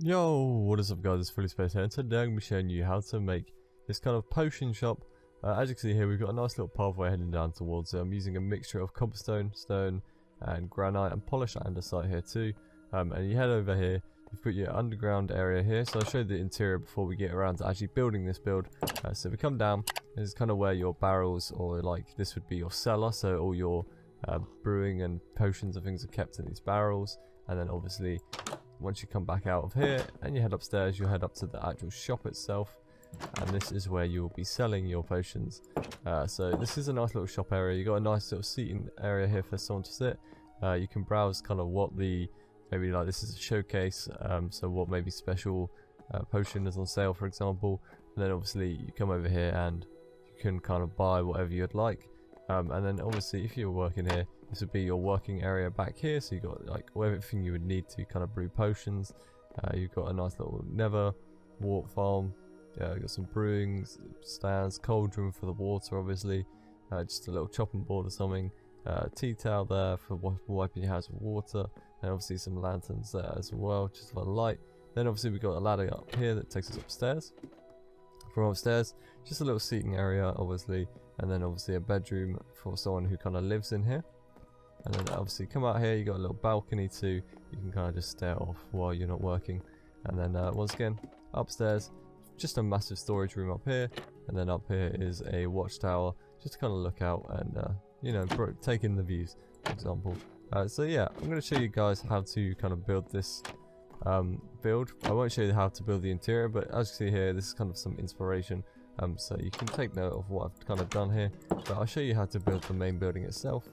Yo, what is up guys, it's Fullyspaced here, and today I'm going to be showing you how to make this kind of potion shop. As you can see here, we've got a nice little pathway heading down towards it. I'm using a mixture of cobblestone, stone, and granite, and polished andesite here too. And you head over here, you've got your underground area here, so I'll show you the interior before we get around to actually building this build. So we come down, this is kind of where your barrels, or like this would be your cellar, so all your brewing and potions and things are kept in these barrels. And then obviously once you come back out of here and you head upstairs, you'll head up to the actual shop itself, and this is where you'll be selling your potions. So this is a nice little shop area. You got a nice little seating area here for someone to sit. You can browse kind of what the, maybe like this is a showcase, so what maybe special potion is on sale, for example. And then obviously you come over here and you can kind of buy whatever you'd like. And then obviously if you're working here, this would be your working area back here, so you've got like everything you would need to kind of brew potions. You've got a nice little nether wart farm. You've got some brewing stands, cauldron for the water obviously, just a little chopping board or something, tea towel there for wiping your hands with water, and obviously some lanterns there as well, just for light. Then obviously we've got a ladder up here that takes us upstairs. From upstairs, just a little seating area obviously, and then obviously a bedroom for someone who kind of lives in here. And then obviously come out here, you got a little balcony too, you can kind of just stare off while you're not working. And then once again, upstairs, just a massive storage room up here, and then up here is a watchtower, just to kind of look out and you know, take in the views, for example. So yeah, I'm going to show you guys how to kind of build this build. I won't show you how to build the interior, but as you see here, this is kind of some inspiration, so you can take note of what I've kind of done here. But I'll show you how to build the main building itself,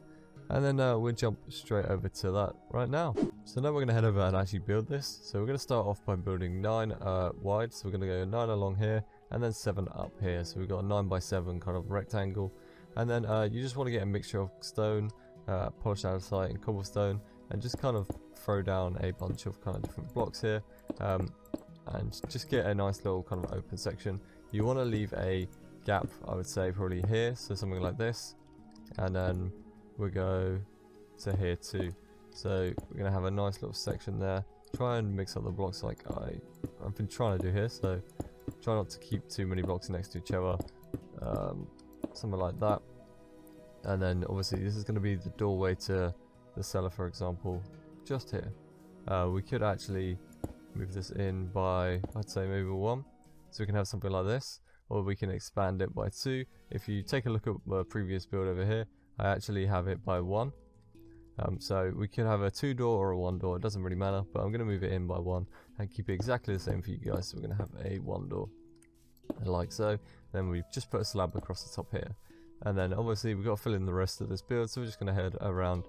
and then we'll jump straight over to that right now. So now we're going to head over and actually build this. So we're going to start off by building 9 wide, so we're going to go 9 along here and then 7 up here. So we've got a 9 by 7 kind of rectangle, and then you just want to get a mixture of stone, polished andesite and cobblestone, and just kind of throw down a bunch of kind of different blocks here, and just get a nice little kind of open section. You want to leave a gap, I would say probably here, so something like this, and then we'll go to here too. So we're going to have a nice little section there. Try and mix up the blocks like I've been trying to do here, so try not to keep too many blocks next to each other, something like that. And then obviously this is going to be the doorway to the cellar, for example, just here. We could actually move this in by, I'd say maybe 1, so we can have something like this, or we can expand it by 2. If you take a look at the previous build over here, I actually have it by 1. So we could have a 2 door or a 1 door, it doesn't really matter, but I'm going to move it in by 1 and keep it exactly the same for you guys. So we're going to have a 1 door like so. Then we've just put a slab across the top here, and then obviously we've got to fill in the rest of this build, so we're just going to head around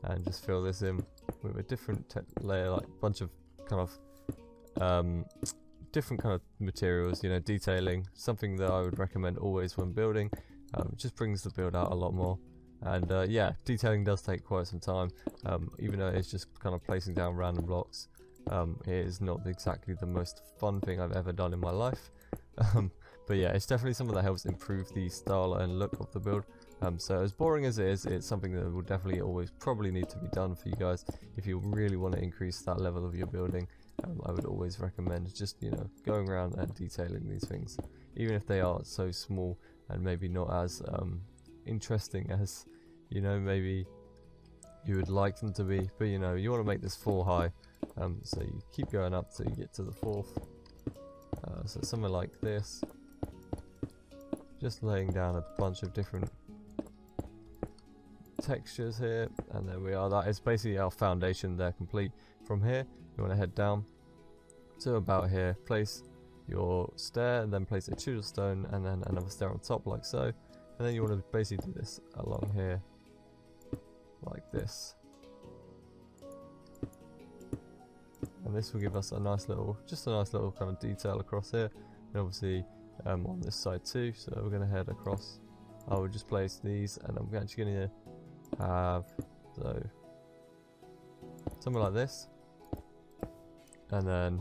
and just fill this in with a different layer, like a bunch of kind of different kind of materials, you know, detailing, something that I would recommend always when building. It just brings the build out a lot more. And yeah, detailing does take quite some time, even though it's just kind of placing down random blocks. It is not exactly the most fun thing I've ever done in my life. But yeah, it's definitely something that helps improve the style and look of the build. So as boring as it is, it's something that will definitely always probably need to be done for you guys if you really want to increase that level of your building. I would always recommend just, you know, going around and detailing these things, even if they are so small and maybe not as interesting as, you know, maybe you would like them to be. But you know, you want to make this 4 high, so you keep going up till you get to the 4th. So something like this, just laying down a bunch of different textures here, and there we are. That is basically our foundation there, complete. From here you want to head down to about here, place your stair, and then place a chisel stone and then another stair on top like so, and then you want to basically do this along here like this, and this will give us a nice little, just a nice little kind of detail across here, and obviously on this side too. So we're going to head across. I will just place these, and I'm actually going to have so something like this, and then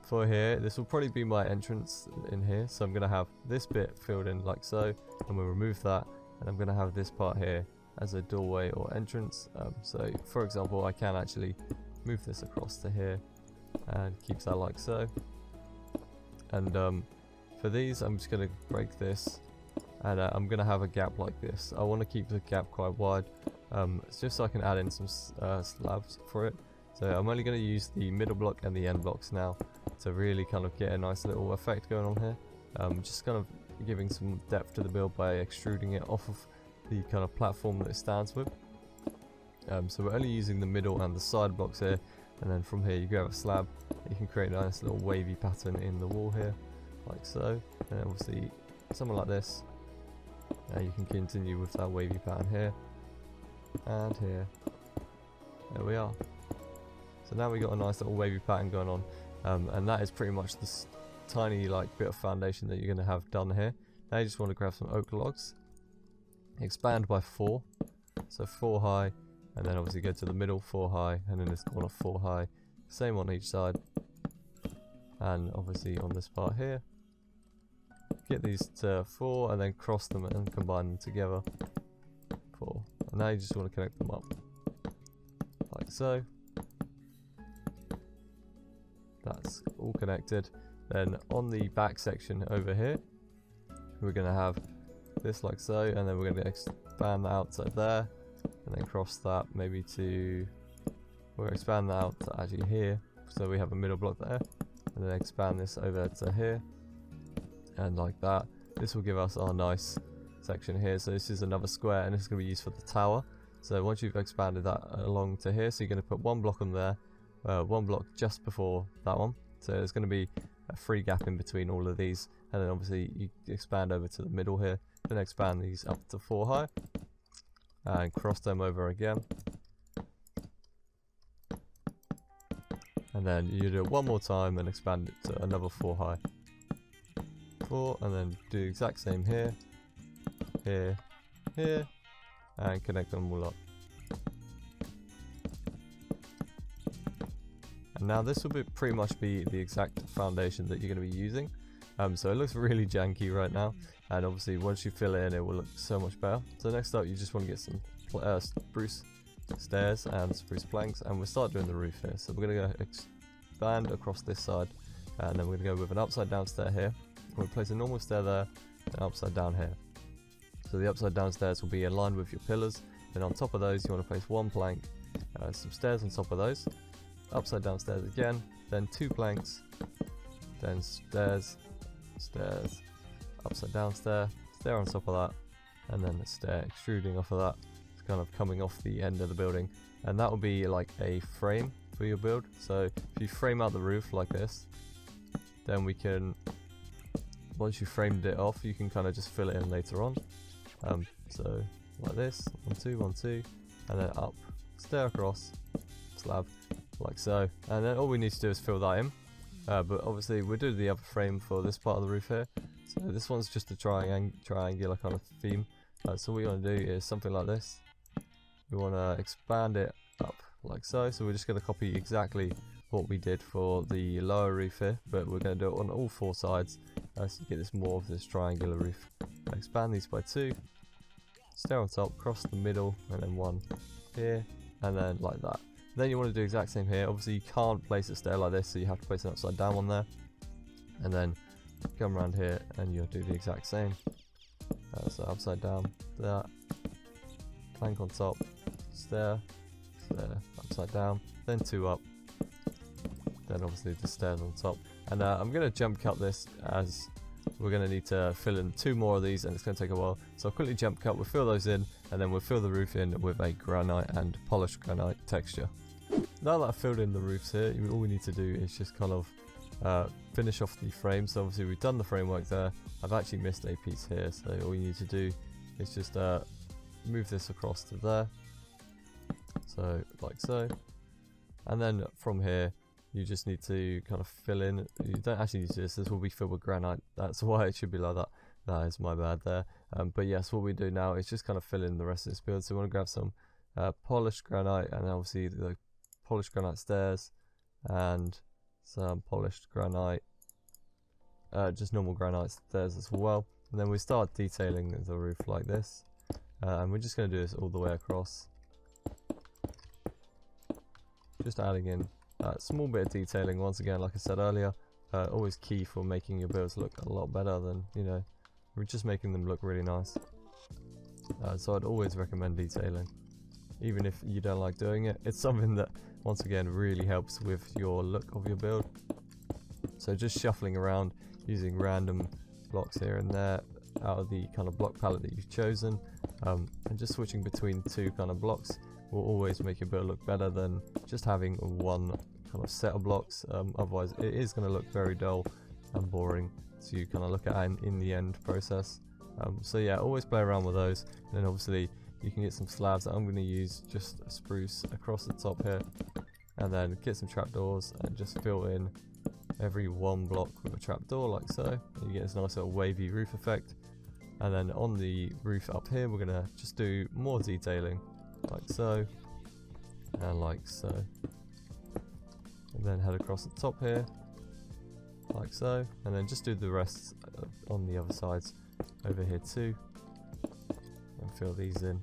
for here this will probably be my entrance in here, so I'm going to have this bit filled in like so, and we'll remove that, and I'm going to have this part here as a doorway or entrance. So for example, I can actually move this across to here, and keeps that like so. And for these I'm just going to break this, and I'm going to have a gap like this. I want to keep the gap quite wide, it's just so I can add in some slabs for it. So I'm only going to use the middle block and the end blocks now to really kind of get a nice little effect going on here. Just kind of giving some depth to the build by extruding it off of the kind of platform that it stands with. So we're only using the middle and the side blocks here, and then from here you grab a slab. You can create a nice little wavy pattern in the wall here, like so. And obviously something like this. You can continue with that wavy pattern here and here. There we are. So now we got a nice little wavy pattern going on, and that is pretty much this tiny like bit of foundation that you're going to have done here. Now you just want to grab some oak logs, expand by 4, so 4 high, and then obviously go to the middle 4 high, and then this corner 4 high, same on each side, and obviously on this part here get these to 4 and then cross them and combine them together 4, and now you just want to connect them up like so. That's all connected. Then on the back section over here we're going to have this like so, and then we're going to expand that out to there, and then cross that maybe to, we'll expand that out to actually here, so we have a middle block there, and then expand this over to here, and like that. This will give us our nice section here. So this is another square, and this is going to be used for the tower. So once you've expanded that along to here, so you're going to put one block on there, one block just before that one, so there's going to be a free gap in between all of these, and then obviously you expand over to the middle here, then expand these up to 4 high, and cross them over again, and then you do it one more time and expand it to another 4 high, 4, and then do the exact same here, here, here, and connect them all up. And now this will pretty much be the exact foundation that you're going to be using. So it looks really janky right now, and obviously once you fill it in, it will look so much better. So next up, you just want to get some spruce stairs and spruce planks, and we'll start doing the roof here. So we're going to go expand across this side, and then we're going to go with an upside down stair here. We'll place a normal stair there, and upside down here. So the upside down stairs will be aligned with your pillars. Then on top of those, you want to place 1 plank, some stairs on top of those, upside down stairs again, then 2 planks, then stairs, stairs, upside down stair, stair on top of that, and then the stair extruding off of that. It's kind of coming off the end of the building, and that will be like a frame for your build. So if you frame out the roof like this, then we can, once you framed it off, you can kind of just fill it in later on. So like this, 1 2 1 2, and then up, stair across, slab, like so, and then all we need to do is fill that in. But obviously we'll do the other frame for this part of the roof here. So this one's just a triangular kind of theme. So what you want to do is something like this. We want to expand it up like so. So we're just going to copy exactly what we did for the lower roof here, but we're going to do it on all 4 sides, so you get this more of this triangular roof. Expand these by 2, stair on top, cross the middle, and then 1 here, and then like that. Then you want to do the exact same here. Obviously you can't place a stair like this, so you have to place an upside down one there, and then come around here and you'll do the exact same. So upside down, that, plank on top, stair, stair, upside down, then 2 up, then obviously the stairs on top. And I'm going to jump cut this, as we're going to need to fill in 2 more of these, and it's going to take a while. So I'll quickly jump cut, we'll fill those in, and then we'll fill the roof in with a granite and polished granite texture. Now that I've filled in the roofs here, all we need to do is just kind of finish off the frame. So obviously we've done the framework there. I've actually missed a piece here, so all you need to do is just move this across to there, so like so, and then from here you just need to kind of fill in. You don't actually need to do this, this will be filled with granite, that's why it should be like that. That is my bad there. But yes, what we do now is just kind of fill in the rest of this build. So we want to grab some polished granite, and obviously the polished granite stairs, and some polished granite, just normal granite stairs as well. And then we start detailing the roof like this, and we're just going to do this all the way across, just adding in Small bit of detailing, once again, like I said earlier, always key for making your builds look a lot better than, you know, we're just making them look really nice. So I'd always recommend detailing, even if you don't like doing it. It's something that, once again, really helps with your look of your build. So just shuffling around, using random blocks here and there out of the kind of block palette that you've chosen, and just switching between two kind of blocks will always make your build look better than just having one kind of set of blocks. Otherwise it is going to look very dull and boring to kind of look at in the end process. So yeah, always play around with those, and then obviously you can get some slabs that I'm going to use, just a spruce across the top here, and then get some trapdoors and just fill in every one block with a trapdoor like so. You get this nice little wavy roof effect. And then on the roof up here we're going to just do more detailing like so and like so, and then head across the top here like so, and then just do the rest on the other sides over here too, and fill these in.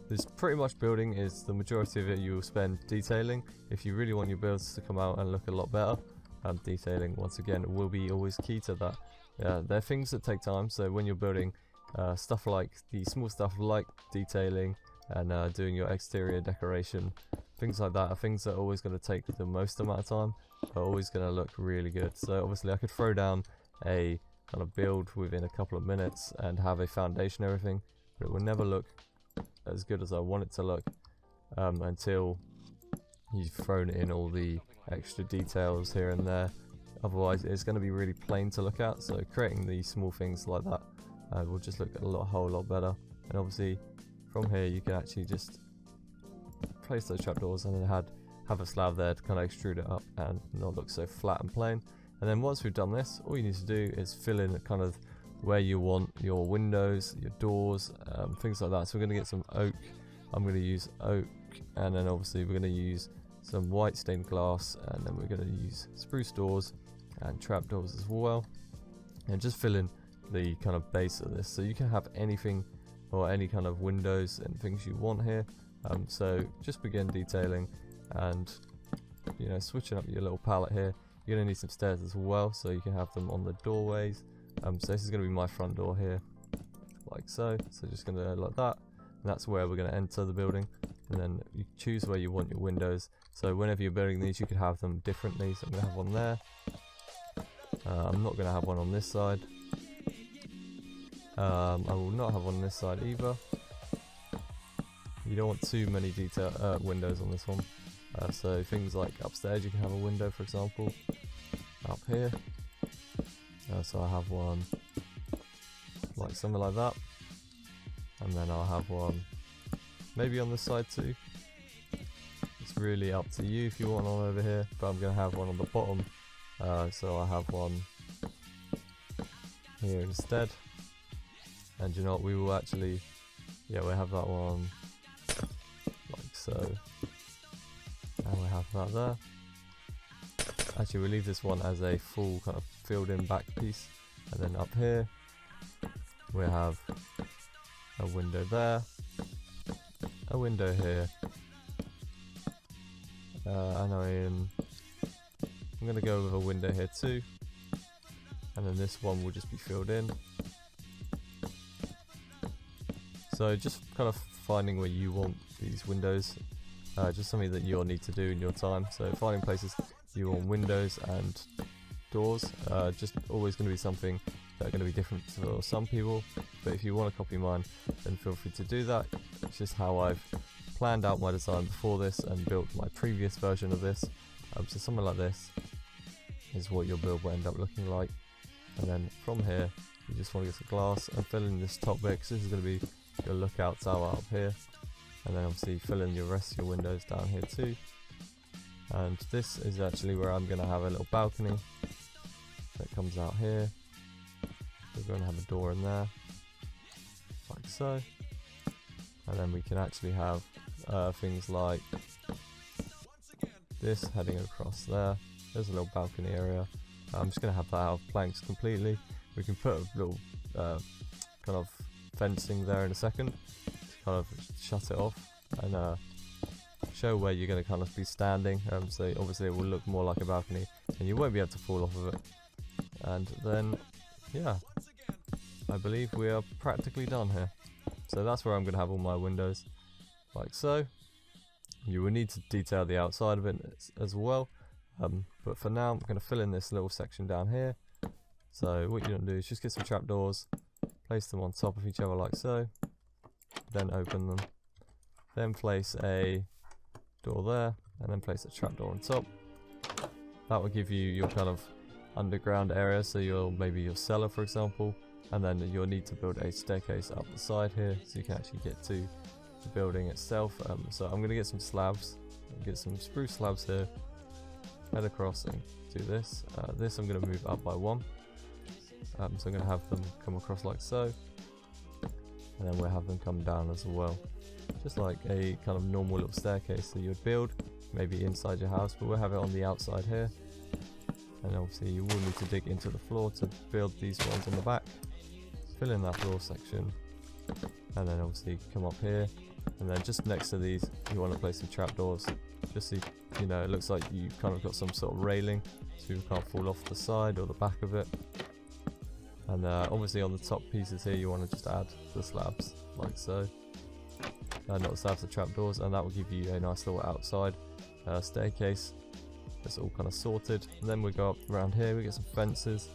This pretty much building is the majority of it you will spend detailing. If you really want your builds to come out and look a lot better, detailing once again will be always key to that. There are things that take time, so when you're building stuff like the small stuff like detailing and doing your exterior decoration, things like that are things that are always going to take the most amount of time, but always going to look really good. So obviously I could throw down a kind of build within a couple of minutes and have a foundation and everything, but it will never look as good as I want it to look until you've thrown in all the extra details here and there. Otherwise it's going to be really plain to look at, so creating these small things like that will just look a whole lot better. And obviously from here you can actually just place those trapdoors and then have a slab there to kind of extrude it up and not look so flat and plain. And then once we've done this, all you need to do is fill in kind of where you want your windows, your doors, things like that. So we're going to get some oak. I'm going to use oak, and then obviously we're going to use some white stained glass, and then we're going to use spruce doors and trapdoors as well, and just fill in the kind of base of this. So you can have anything or any kind of windows and things you want here. So just begin detailing and, you know, switching up your little palette here. You're going to need some stairs as well, so you can have them on the doorways. So this is going to be my front door here, like so. So just going to like that, and that's where we're going to enter the building. And then you choose where you want your windows. So whenever you're building these, you could have them differently. So I'm going to have one there. I'm not going to have one on this side. I will not have one on this side either. You don't want too many windows on this one. So things like upstairs, you can have a window, for example, up here. So I have one like something like that, and then I'll have one maybe on this side too. It's really up to you if you want one over here, but I'm going to have one on the bottom, so I have one here instead. And you know what, we will actually, yeah, we have that one like so, and we have that there. Actually, we'll leave this one as a full kind of filled in back piece, and then up here we have a window there, a window here, and I'm going to go with a window here too, and then this one will just be filled in. So just kind of finding where you want these windows, just something that you'll need to do in your time. So finding places you want windows and doors, just always going to be something that are going to be different for some people, but if you want to copy mine, then feel free to do that. It's just how I've planned out my design before this and built my previous version of this. So something like this is what your build will end up looking like. And then from here you just want to get some glass and fill in this top bit, because this is going to be your lookout tower up here, and then obviously fill in your rest of your windows down here too. And this is actually where I'm going to have a little balcony that comes out here. We're going to have a door in there like so, and then we can actually have things like this heading across there. There's a little balcony area. I'm just going to have that out of planks completely. We can put a little kind of fencing there in a second to kind of shut it off, and show where you're going to kind of be standing, so obviously it will look more like a balcony and you won't be able to fall off of it. And then yeah, I believe we are practically done here. So that's where I'm going to have all my windows, like so. You will need to detail the outside of it as well, but for now I'm going to fill in this little section down here. So what you're going to do is just get some trapdoors, place them on top of each other like so, then open them, then place a door there, and then place a trapdoor on top. That will give you your kind of underground area, so maybe your cellar for example, and then you'll need to build a staircase up the side here so you can actually get to the building itself. So I'm going to get some slabs, get some spruce slabs here, head across and do this. This I'm going to move up by 1, so I'm going to have them come across like so, and then we'll have them come down as well, just like a kind of normal little staircase that you would build maybe inside your house, but we'll have it on the outside here. And obviously you will need to dig into the floor to build these ones on the back. Fill in that floor section, and then obviously come up here, and then just next to these you want to place some trapdoors, just so you know it looks like you've kind of got some sort of railing so you can't fall off the side or the back of it. And obviously on the top pieces here you want to just add the slabs like so, not the slabs, the trapdoors, and that will give you a nice little outside staircase. It's all kind of sorted, and then we go up around here, we get some fences.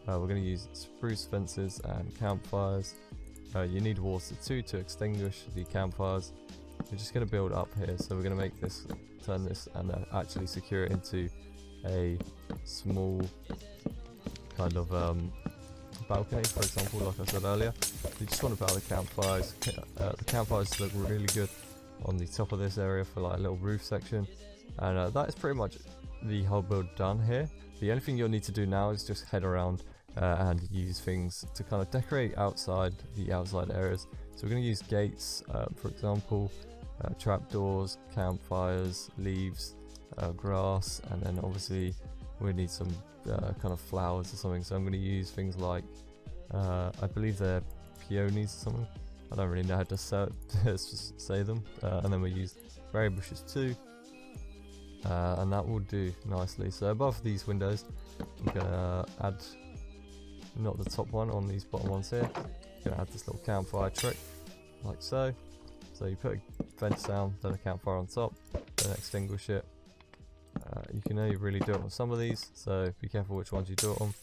We're going to use spruce fences and campfires. You need water too to extinguish the campfires. We're just going to build up here, so we're going to make this, turn this, and actually secure it into a small kind of balcony, for example, like I said earlier. You just want to build the campfires. The campfires look really good on the top of this area for like a little roof section, and that is pretty much the whole build done here. The only thing you'll need to do now is just head around and use things to kind of decorate outside the outside areas. So we're going to use gates, for example, trapdoors, campfires, leaves, grass, and then obviously we need some kind of flowers or something. So I'm going to use things like I believe they're peonies or something. I don't really know how to say them. And then we use berry bushes too. And that will do nicely. So above these windows I'm going to add, not the top one, on these bottom ones here, I'm going to add this little campfire trick like so. So you put a fence down, then a campfire on top, then extinguish it. You can only really do it on some of these, so be careful which ones you do it on.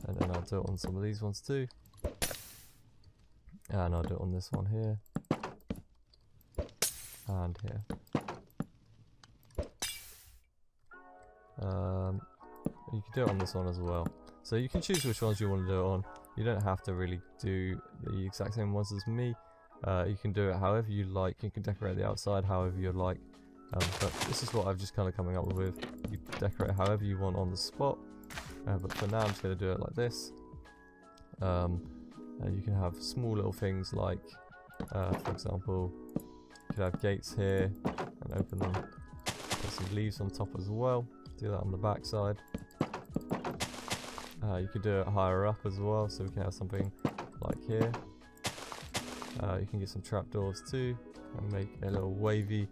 And then I'll do it on some of these ones too, and I'll do it on this one here and here. You can do it on this one as well, so you can choose which ones you want to do it on. You don't have to really do the exact same ones as me. You can do it however you like. You can decorate the outside however you like, but this is what I've just kind of coming up with. You decorate however you want on the spot, but for now I'm just going to do it like this. You can have small little things like, for example, you could have gates here and open them. Put some leaves on top as well. Do that on the back side. You could do it higher up as well, so we can have something like here. You can get some trapdoors too and make a little wavy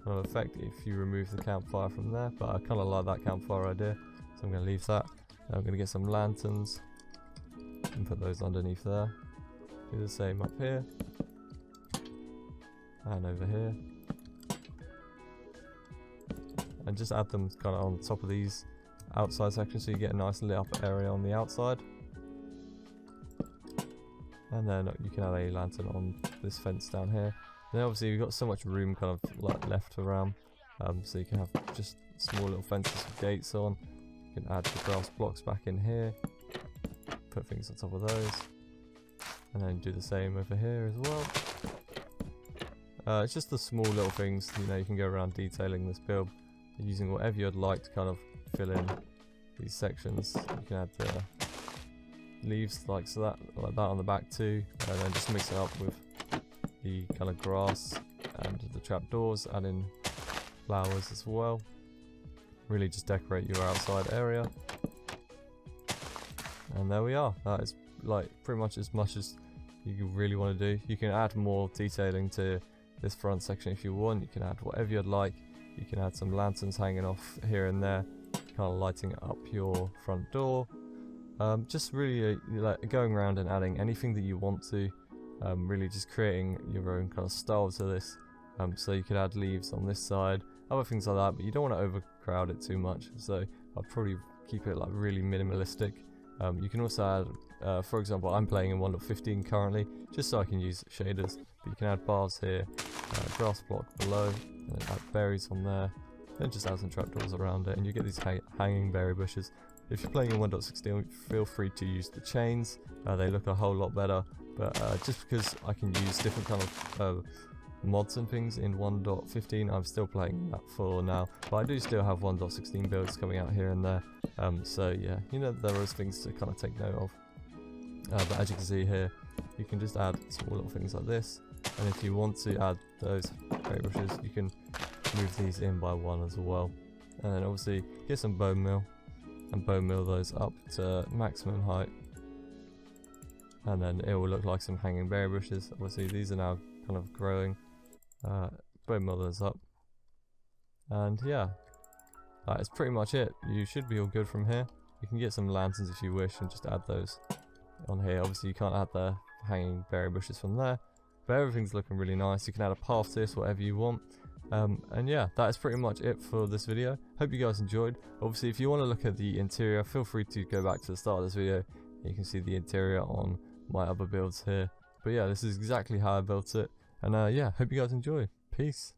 kind of effect if you remove the campfire from there, but I kind of like that campfire idea, so I'm going to leave that. I'm going to get some lanterns and put those underneath there. Do the same up here and over here, and just add them kind of on the top of these outside sections so you get a nice lit up area on the outside. And then you can have a lantern on this fence down here. Then obviously we've got so much room kind of like left around, so you can have just small little fences with gates on. You can add the grass blocks back in here, put things on top of those, and then do the same over here as well. It's just the small little things, you know, you can go around detailing this build using whatever you'd like to kind of fill in these sections. You can add the leaves like that on the back too, and then just mix it up with the kind of grass and the trapdoors, add in flowers as well. Really just decorate your outside area, and there we are. That is like pretty much as you really want to do. You can add more detailing to this front section if you want. You can add whatever you'd like. You can add some lanterns hanging off here and there, kind of lighting up your front door. Just really like going around and adding anything that you want to. Really just creating your own kind of style to this. So you could add leaves on this side, other things like that, but you don't want to overcrowd it too much. So I'll probably keep it like really minimalistic. You can also add, for example, I'm playing in 1.15 currently, just so I can use shaders. But you can add bars here, grass block below, and then add berries on there. Then just add some trapdoors around it, and you get these hanging berry bushes. If you're playing in 1.16, feel free to use the chains. They look a whole lot better. But just because I can use different kind of mods and things in 1.15, I'm still playing that for now. But I do still have 1.16 builds coming out here and there. So yeah, you know, there is things to kind of take note of. But as you can see here, you can just add small little things like this. And if you want to add those berry bushes, you can move these in by one as well. And then obviously get some bone meal and bone meal those up to maximum height. And then it will look like some hanging berry bushes. Obviously these are now kind of growing. Bone meal those up. And yeah, that is pretty much it. You should be all good from here. You can get some lanterns if you wish and just add those on here. Obviously you can't add the hanging berry bushes from there, but everything's looking really nice. You can add a path to this, whatever you want. And yeah, that is pretty much it for this video. Hope you guys enjoyed. Obviously if you want to look at the interior, feel free to go back to the start of this video. You can see the interior on my other builds here. But yeah, this is exactly how I built it. And yeah, hope you guys enjoy. Peace.